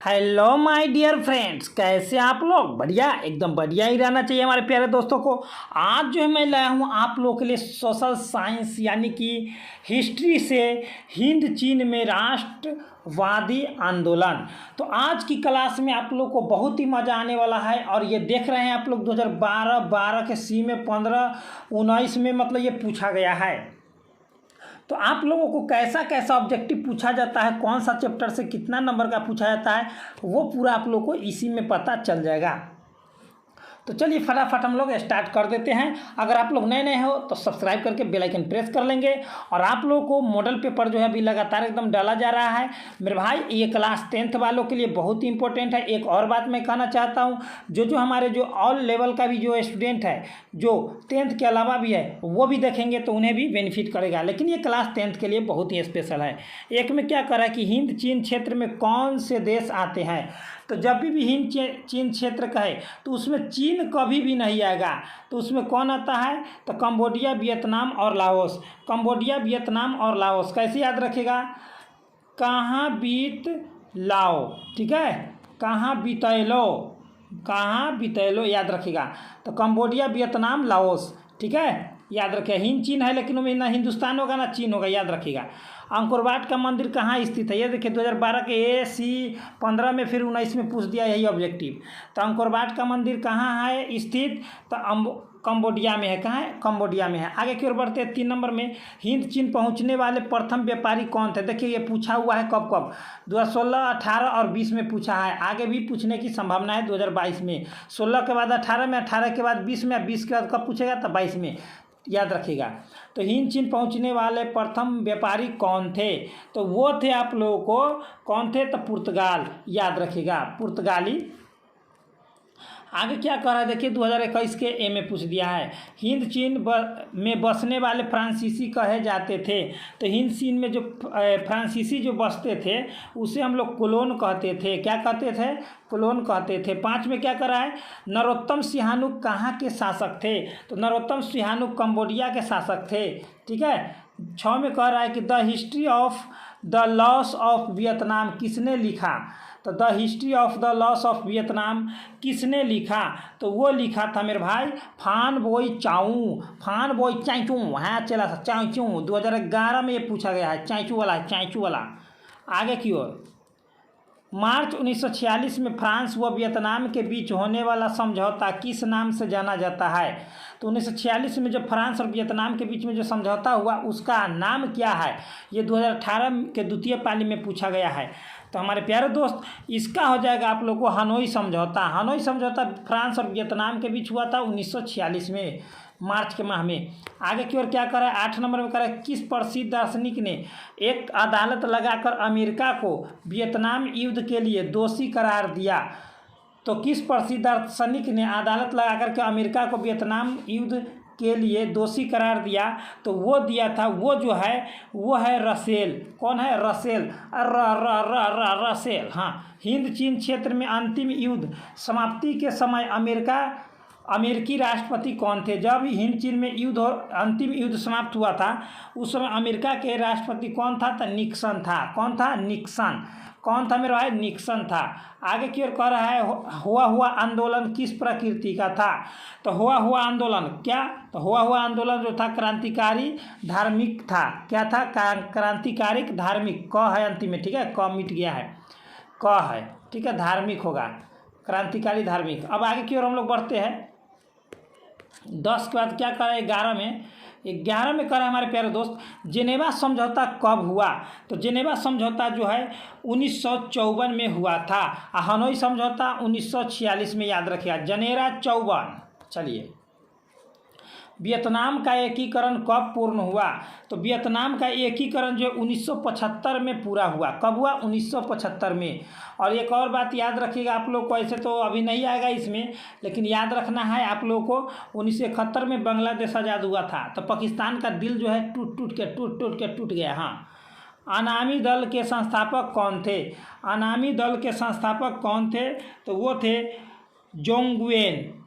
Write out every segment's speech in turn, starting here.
Hello my dear friends, कैसे आप लोग? बढ़िया, एकदम बढ़िया ही रहना चाहिए हमारे प्यारे दोस्तों को। आज जो है मैं लाया हूँ आप लोगों के लिए सोशल साइंस यानी कि हिस्ट्री से हिंद चीन में राष्ट्रवादी आंदोलन। तो आज की क्लास में आप लोग को बहुत ही मज़ा आने वाला है। और ये देख रहे हैं आप लोग 2012 के सी में 15-19 में मतलब ये पूछा गया है। तो आप लोगों को कैसा कैसा ऑब्जेक्टिव पूछा जाता है, कौन सा चैप्टर से कितना नंबर का पूछा जाता है, वो पूरा आप लोगों को इसी में पता चल जाएगा। तो चलिए फटाफट हम लोग स्टार्ट कर देते हैं। अगर आप लोग नए नए हो तो सब्सक्राइब करके बेल आइकन प्रेस कर लेंगे। और आप लोगों को मॉडल पेपर जो है अभी लगातार एकदम डाला जा रहा है मेरे भाई। ये क्लास 10th वालों के लिए बहुत ही इंपॉर्टेंट है। एक और बात मैं कहना चाहता हूँ, जो हमारे जो ऑल लेवल का भी जो स्टूडेंट है, जो 10th के अलावा भी है, वो भी देखेंगे तो उन्हें भी बेनिफिट करेगा। लेकिन ये क्लास 10th के लिए बहुत ही स्पेशल है। एक में क्या करा कि हिंद चीन क्षेत्र में कौन से देश आते हैं। तो जब भी हिंद चीन क्षेत्र कहे तो उसमें चीन कभी भी नहीं आएगा। तो उसमें कौन आता है? तो कंबोडिया, वियतनाम और लाओस। कंबोडिया, वियतनाम और लाओस। कैसे याद रखेगा? कहाँ बीत लाओ, ठीक है, कहाँ बीतैलो, कहाँ बीतैलो याद रखेगा। तो कंबोडिया, वियतनाम, लाओस, ठीक है, याद रखेगा। हिंद चीन है लेकिन उनमें ना हिंदुस्तान होगा ना चीन होगा, याद रखिएगा। अंकोर वाट का मंदिर कहाँ स्थित है? ये देखिए 2012 के ए सी 15 में फिर 19 में पूछ दिया यही ऑब्जेक्टिव। तो अंकोर वाट का मंदिर कहाँ है स्थित? तो कंबोडिया में है। कहाँ है? कंबोडिया में है। आगे की ओर बढ़ते हैं 3 नंबर में, हिंद चीन पहुँचने वाले प्रथम व्यापारी कौन थे? देखिए ये पूछा हुआ है कब कब, 2016, 18 और 20 में पूछा है। आगे भी पूछने की संभावना है 2022 में। 16 के बाद 18 में, 18 के बाद 20 में, 20 के बाद कब पूछेगा? तो 22 में, याद रखिएगा। तो हिंद चीन पहुंचने वाले प्रथम व्यापारी कौन थे? तो वो थे आप लोगों को, कौन थे? तो पुर्तगाल, याद रखिएगा, पुर्तगाली। आगे क्या कर रहा है देखिए 2021 के ए में पूछ दिया है, हिंद चीन में बसने वाले फ्रांसीसी कहे जाते थे। तो हिंद चीन में जो फ्रांसीसी जो बसते थे उसे हम लोग कोलोन कहते थे। क्या कहते थे? कोलोन कहते थे। 5 में क्या कर रहा है, नरोत्तम सिहानुक कहाँ के शासक थे? तो नरोत्तम सिहानुक कंबोडिया के शासक थे, ठीक है। 6 में कह रहा है कि the history of the loss of Vietnam किसने लिखा? तो the history of the loss of Vietnam किसने लिखा? तो वो लिखा था मेरे भाई फान बोई चाऊ, फान बोई चाइचू, हाँ चला था चाइचू। 2011 में ये पूछा गया है, चाइचू वाला, चाइचू वाला। आगे की ओर, मार्च 1946 में फ्रांस व वियतनाम के बीच होने वाला समझौता किस नाम से जाना जाता है? तो 1946 में जो फ्रांस और वियतनाम के बीच में जो समझौता हुआ उसका नाम क्या है? ये 2018 के द्वितीय पाली में पूछा गया है। तो हमारे प्यारे दोस्त, इसका हो जाएगा आप लोग को हनोई समझौता। हनोई समझौता फ्रांस और वियतनाम के बीच हुआ था 1946 में, मार्च के माह में। आगे की ओर क्या करा है, 8 नंबर में करा है, किस प्रसिद्ध दार्शनिक ने एक अदालत लगाकर अमेरिका को वियतनाम युद्ध के लिए दोषी करार दिया? तो किस प्रसिद्ध दार्शनिक ने अदालत लगाकर के अमेरिका को वियतनाम युद्ध के लिए दोषी करार दिया? तो वो दिया था, वो जो है वो है रसेल। कौन है? रसेल, रसेल, हाँ। हिंद चीन क्षेत्र में अंतिम युद्ध समाप्ति के समय अमेरिकी राष्ट्रपति कौन थे? जब हिंद चीन में युद्ध और अंतिम युद्ध समाप्त हुआ था उस समय अमेरिका के राष्ट्रपति कौन था? तो निक्सन था। कौन था? निक्सन। कौन था मेरे भाई? निक्सन था। आगे की ओर कह रहा है हुआ आंदोलन किस प्रकृति का था? तो हुआ आंदोलन क्या? तो हुआ आंदोलन जो था क्रांतिकारी धार्मिक था। क्या था? क्रांतिकारिक धार्मिक। क है अंतिम में, ठीक है, क मिट गया है, क है, ठीक है, धार्मिक होगा, क्रांतिकारी धार्मिक। अब आगे की ओर हम लोग बढ़ते हैं। 10 के बाद क्या करा? 11 में करा हमारे प्यारे दोस्त, जेनेवा समझौता कब हुआ? तो जेनेवा समझौता जो है 1954 में हुआ था। हनोई समझौता 1946 में, याद रखिएगा, जनेरा 54। चलिए, वियतनाम का एकीकरण कब पूर्ण हुआ? तो वियतनाम का एकीकरण जो 1975 में पूरा हुआ। कब हुआ? 1975 में। और एक और बात याद रखिएगा आप लोग को, ऐसे तो अभी नहीं आएगा इसमें, लेकिन याद रखना है आप लोगों को, 1971 में बांग्लादेश आज़ाद हुआ था। तो पाकिस्तान का दिल जो है टूट के टूट गया। हाँ। अनामी दल के संस्थापक कौन थे? अनामी दल के संस्थापक कौन थे? तो वो थे जोंगवेन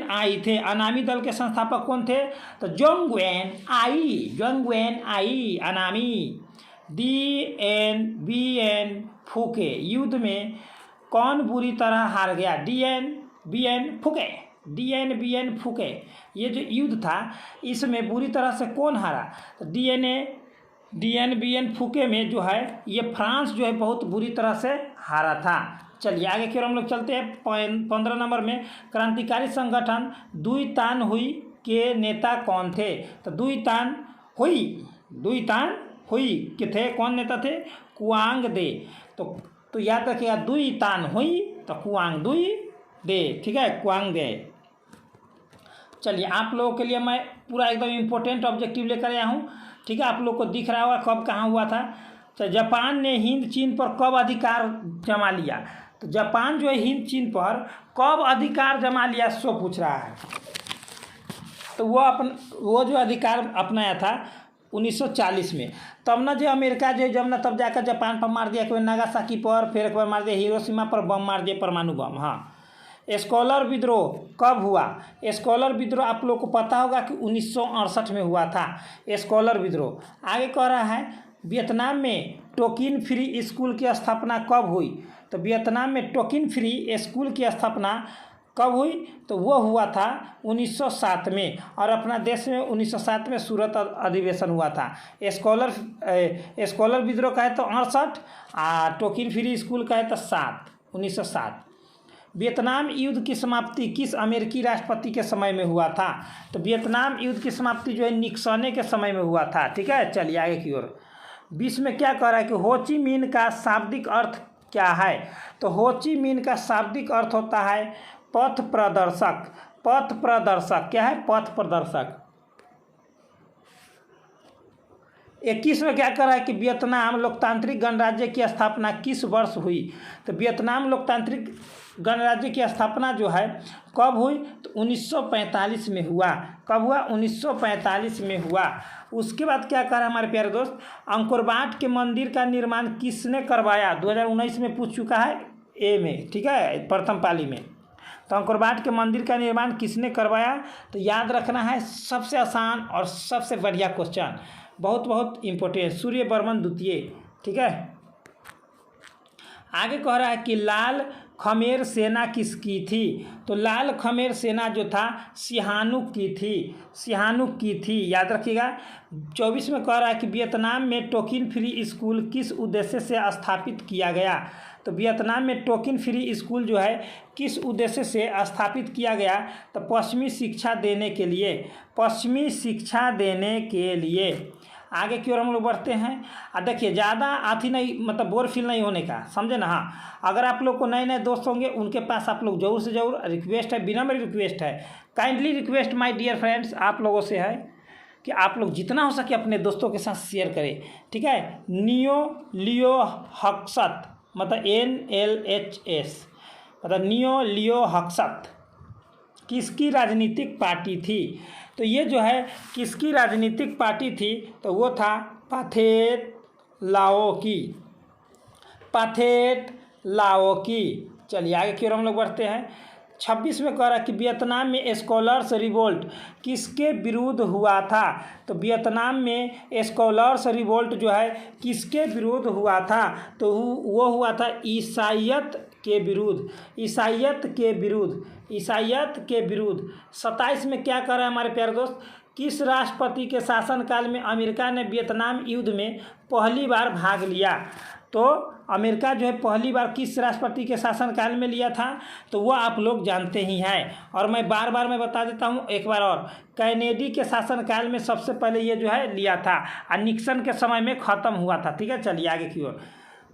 आई थे। अनामी दल के संस्थापक कौन थे? तो जोंगवेन आई अनामी। DN-BN फूके युद्ध में कौन बुरी तरह हार गया? DN-BN फूके, DN-BN फूके, ये जो युद्ध था इसमें बुरी तरह से कौन हारा? तो DN-BN फूके में जो है ये फ्रांस जो है बहुत बुरी तरह से हारा था। चलिए आगे की ओर हम लोग चलते हैं। 15 नंबर में क्रांतिकारी संगठन दुई तान हुई के नेता कौन थे? तो दुई तान हुई के थे, कौन नेता थे? कुआंग दे। तो याद रखिएगा, दुई तान हुई तो कुआंग दुई दे, ठीक है, कुआंग दे। चलिए आप लोगों के लिए मैं पूरा एकदम इम्पोर्टेंट ऑब्जेक्टिव लेकर आया हूँ, ठीक है। आप लोग को दिख रहा होगा कब कहाँ हुआ था। तो जापान ने हिंद चीन पर कब अधिकार जमा लिया? तो जापान जो है हिंद चीन पर कब अधिकार जमा लिया सो पूछ रहा है। तो वो जो अधिकार अपनाया था 1940 में। तब ना जो अमेरिका जो जब ना तब जाकर जापान पर मार दिया, एक बार नागासाकी पर, फिर एक बार मार दिया हिरोशिमा पर बम मार दिया, परमाणु बम। हाँ, स्कॉलर विद्रोह कब हुआ? स्कॉलर विद्रोह आप लोग को पता होगा कि 1968 में हुआ था स्कॉलर विद्रोह। आगे कह रहा है वियतनाम में टोकिन फ्री स्कूल की स्थापना कब हुई? तो वियतनाम में टोकिन फ्री स्कूल की स्थापना कब हुई? तो वो हुआ था 1907 में, और अपना देश में 1907 में सूरत अधिवेशन हुआ था। स्कॉलर विद्रोह का है तो 68, टोकिन फ्री स्कूल का है तो 1907। वियतनाम युद्ध की समाप्ति किस अमेरिकी राष्ट्रपति के समय में हुआ था? तो वियतनाम युद्ध की समाप्ति जो है निक्सने के समय में हुआ था, ठीक है। चलिए आगे की ओर। 20 में क्या कह रहा है कि हो ची मिन्ह का शाब्दिक अर्थ क्या है? तो हो ची मिन्ह का शाब्दिक अर्थ होता है पथ प्रदर्शक। पथ प्रदर्शक क्या है? पथ प्रदर्शक। 21 में क्या कर रहा है कि वियतनाम लोकतांत्रिक गणराज्य की स्थापना किस वर्ष हुई? तो वियतनाम लोकतांत्रिक गणराज्य की स्थापना जो है कब हुई? तो 1945 में हुआ। कब हुआ? 1945 में हुआ। उसके बाद क्या कर रहा है हमारे प्यारे दोस्त, अंकोर वाट के मंदिर का निर्माण किसने करवाया? 2019 में पूछ चुका है ए में, ठीक है, प्रथम पाली में। तो अंकोर वाट के मंदिर का निर्माण किसने करवाया? तो याद रखना है, सबसे आसान और सबसे बढ़िया क्वेश्चन, बहुत इम्पोर्टेंट, सूर्यवर्मन द्वितीय, ठीक है। आगे कह रहा है कि लाल खमेर सेना किसकी थी? तो लाल खमेर सेना जो था सिहानुक की थी, याद रखिएगा। 24 में कह रहा है कि वियतनाम में टोकिन फ्री स्कूल किस उद्देश्य से स्थापित किया गया? तो वियतनाम में टोकिन फ्री स्कूल जो है किस उद्देश्य से स्थापित किया गया? तो पश्चिमी शिक्षा देने के लिए। आगे की ओर हम लोग बढ़ते हैं। देखिए ज़्यादा आती नहीं, मतलब बोर फील नहीं होने का, समझे ना। हाँ, अगर आप लोग को नए दोस्त होंगे उनके पास आप लोग ज़रूर से ज़रूर, रिक्वेस्ट है, विनम्र रिक्वेस्ट है, kindly request my dear friends, आप लोगों से है कि आप लोग जितना हो सके अपने दोस्तों के साथ शेयर करें, ठीक है। लियो हक्सत, मतलब NLHS, मतलब लियो हक्सत किसकी राजनीतिक पार्टी थी? तो ये जो है किसकी राजनीतिक पार्टी थी? तो वो था पाथेट लाओ की। चलिए आगे की ओर हम लोग बढ़ते हैं। 26 में कह रहा है कि वियतनाम में स्कॉलर्स रिवोल्ट किसके विरुद्ध हुआ था? तो वियतनाम में स्कॉलर्स रिवोल्ट जो है किसके विरुद्ध हुआ था? तो वो हुआ था ईसाईयत के विरुद्ध। 27 में क्या कर रहा है हमारे प्यारे दोस्त, किस राष्ट्रपति के शासनकाल में अमेरिका ने वियतनाम युद्ध में पहली बार भाग लिया? तो अमेरिका जो है पहली बार किस राष्ट्रपति के शासनकाल में लिया था? तो वो आप लोग जानते ही हैं, और मैं बार मैं बता देता हूँ एक बार और, कैनेडी के शासनकाल में सबसे पहले ये जो है लिया था, और निक्सन के समय में ख़त्म हुआ था, ठीक है। चलिए आगे की ओर।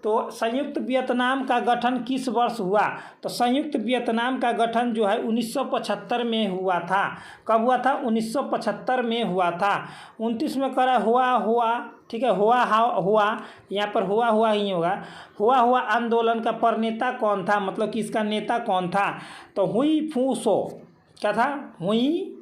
तो संयुक्त वियतनाम का गठन किस वर्ष हुआ? तो संयुक्त वियतनाम का गठन जो है 1975 में हुआ था। कब हुआ था? 1975 में हुआ था। 29 में करा हुआ, ठीक है, हुआ यहाँ पर हुआ ही होगा। हुआ आंदोलन का प्रणेता कौन था, मतलब कि इसका नेता कौन था? तो हुई फूसो, क्या था? हुई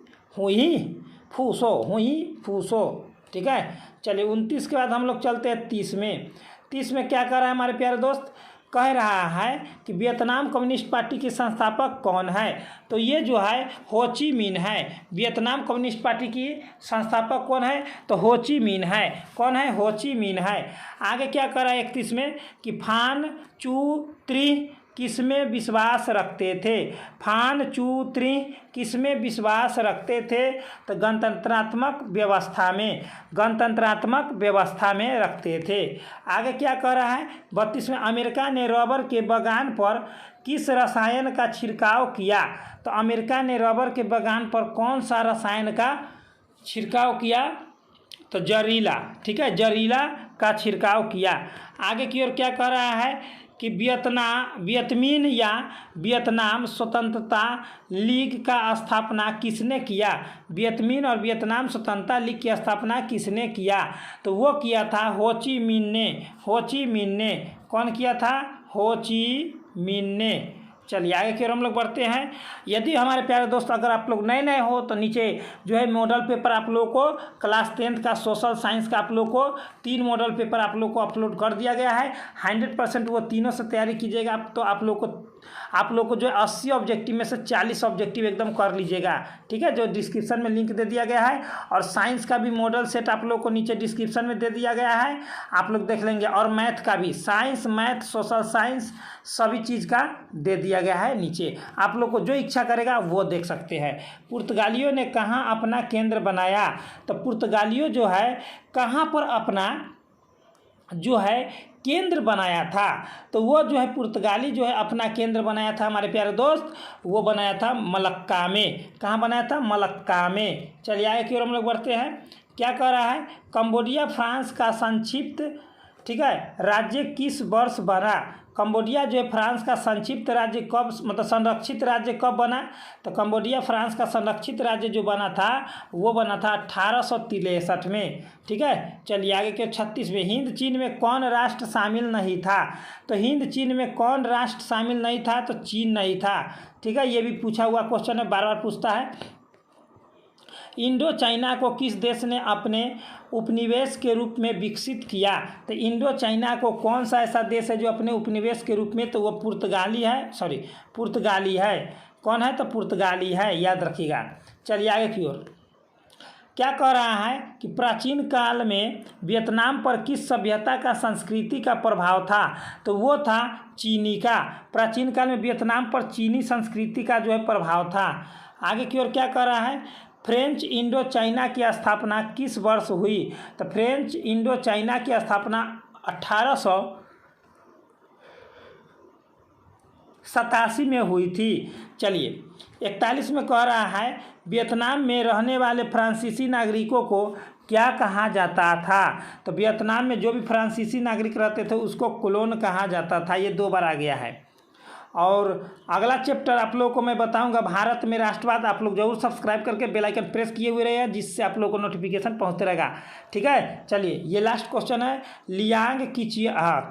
फूसो, ठीक है। चलिए 29 के बाद हम लोग चलते हैं 30 में। 30 में क्या कर रहा है हमारे प्यारे दोस्त, कह रहा है कि वियतनाम कम्युनिस्ट पार्टी के संस्थापक कौन है, तो ये जो है हो ची मिन है। वियतनाम कम्युनिस्ट पार्टी की संस्थापक कौन है, तो हो ची मिन है। कौन है, हो ची मिन है। आगे क्या करा 31 में कि फान चू त्रि किसमें विश्वास रखते थे। फान चू त्रि किसमें विश्वास रखते थे, तो गणतंत्रात्मक व्यवस्था में, गणतंत्रात्मक व्यवस्था में रखते थे। आगे क्या कर रहा है 32 में, अमेरिका ने रबर के बगान पर किस रसायन का छिड़काव किया, तो अमेरिका ने रबर के बगान पर कौन सा रसायन का छिड़काव किया, तो जहरीला, ठीक है, जहरीला का छिड़काव किया। आगे की ओर क्या कर रहा है कि वियतमिन या वियतनाम स्वतंत्रता लीग का स्थापना किसने किया। वियतमिन और वियतनाम स्वतंत्रता लीग की स्थापना किसने किया, तो वो किया था हो ची मिन ने। हो ची मिन ने, कौन किया था, हो ची मिन ने। चलिए आगे की ओर हम लोग बढ़ते हैं। यदि हमारे प्यारे दोस्त अगर आप लोग नए नए हो तो नीचे जो है मॉडल पेपर आप लोगों को क्लास 10th का सोशल साइंस का आप लोग को 3 मॉडल पेपर आप लोग को अपलोड कर दिया गया है। 100% वो तीनों से तैयारी कीजिएगा तो आप लोग को जो 80 ऑब्जेक्टिव में से 40 ऑब्जेक्टिव एकदम कर लीजिएगा, ठीक है, जो डिस्क्रिप्शन में लिंक दे दिया गया है। और साइंस का भी मॉडल सेट आप लोग को नीचे डिस्क्रिप्शन में दे दिया गया है, आप लोग देख लेंगे। और मैथ का भी, साइंस मैथ सोशल साइंस सभी चीज़ का दे दिया गया है नीचे, आप लोग को जो इच्छा करेगा वो देख सकते हैं। पुर्तगालियों ने कहाँ अपना केंद्र बनाया, तो पुर्तगालियों जो है कहाँ पर अपना जो है केंद्र बनाया था, तो वो जो है पुर्तगाली जो है अपना केंद्र बनाया था हमारे प्यारे दोस्त, वो बनाया था मलक्का में। कहाँ बनाया था, मलक्का में। चलिए आगे की ओर हम लोग बढ़ते हैं। क्या कह रहा है, कंबोडिया फ्रांस का संक्षिप्त, ठीक है, राज्य किस वर्ष बना। कंबोडिया जो है फ्रांस का संक्षिप्त राज्य कब, मतलब संरक्षित राज्य कब बना, तो कंबोडिया फ्रांस का संरक्षित राज्य जो बना था वो बना था 1863 में, ठीक है। चलिए आगे के 36 में, हिंद चीन में कौन राष्ट्र शामिल नहीं था, तो हिंद चीन में कौन राष्ट्र शामिल नहीं था, तो चीन नहीं था, ठीक है। ये भी पूछा हुआ क्वेश्चन है, बार बार पूछता है। इंडो चाइना को किस देश ने अपने उपनिवेश के रूप में विकसित किया, तो इंडो चाइना को कौन सा ऐसा देश है जो अपने उपनिवेश के रूप में, तो वो पुर्तगाली है, पुर्तगाली है। कौन है, तो पुर्तगाली है, याद रखिएगा। चलिए आगे की ओर क्या कह रहा है कि प्राचीन काल में वियतनाम पर किस सभ्यता का संस्कृति का प्रभाव था, तो वो था चीनी का। प्राचीन काल में वियतनाम पर चीनी संस्कृति का जो है प्रभाव था। आगे की ओर क्या कह रहा है, फ्रेंच इंडो चाइना की स्थापना किस वर्ष हुई, तो फ्रेंच इंडो चाइना की स्थापना 1887 में हुई थी। चलिए 41 में कह रहा है, वियतनाम में रहने वाले फ्रांसीसी नागरिकों को क्या कहा जाता था, तो वियतनाम में जो भी फ्रांसीसी नागरिक रहते थे उसको कोलोन कहा जाता था। ये 2 बार आ गया है। और अगला चैप्टर आप लोगों को मैं बताऊंगा भारत में राष्ट्रवाद। आप लोग जरूर सब्सक्राइब करके बेल आइकन प्रेस किए हुए रहिए, जिससे आप लोगों को नोटिफिकेशन पहुंचते रहेगा, ठीक है। चलिए ये लास्ट क्वेश्चन है, लियांग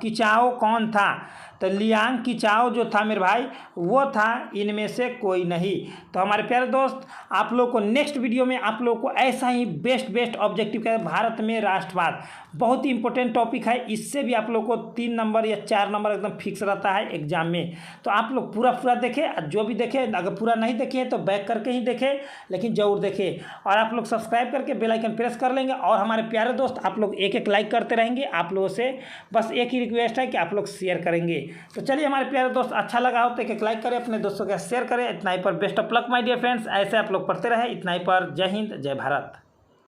किचाओ कौन था, तो लियांग किचाओ जो था मेरे भाई वो था इनमें से कोई नहीं। तो हमारे प्यारे दोस्त आप लोग को नेक्स्ट वीडियो में आप लोग को ऐसा ही बेस्ट ऑब्जेक्टिव का भारत में राष्ट्रवाद, बहुत ही इंपॉर्टेंट टॉपिक है। इससे भी आप लोग को 3 नंबर या 4 नंबर एकदम फिक्स रहता है एग्जाम में। तो आप लोग पूरा देखें, जो भी देखें, अगर पूरा नहीं देखे तो बैक करके ही देखें, लेकिन जरूर देखें। और आप लोग सब्सक्राइब करके बेल आइकन प्रेस कर लेंगे। और हमारे प्यारे दोस्त आप लोग एक लाइक करते रहेंगे। आप लोगों से बस एक ही रिक्वेस्ट है कि आप लोग शेयर करेंगे। तो चलिए हमारे प्यारे दोस्त अच्छा लगा हो तो एक लाइक करें, अपने दोस्तों के साथ शेयर करें। इतना ही पर best of luck my dear friends, ऐसे आप लोग पढ़ते रहे। इतना ही पर जय हिंद जय भारत।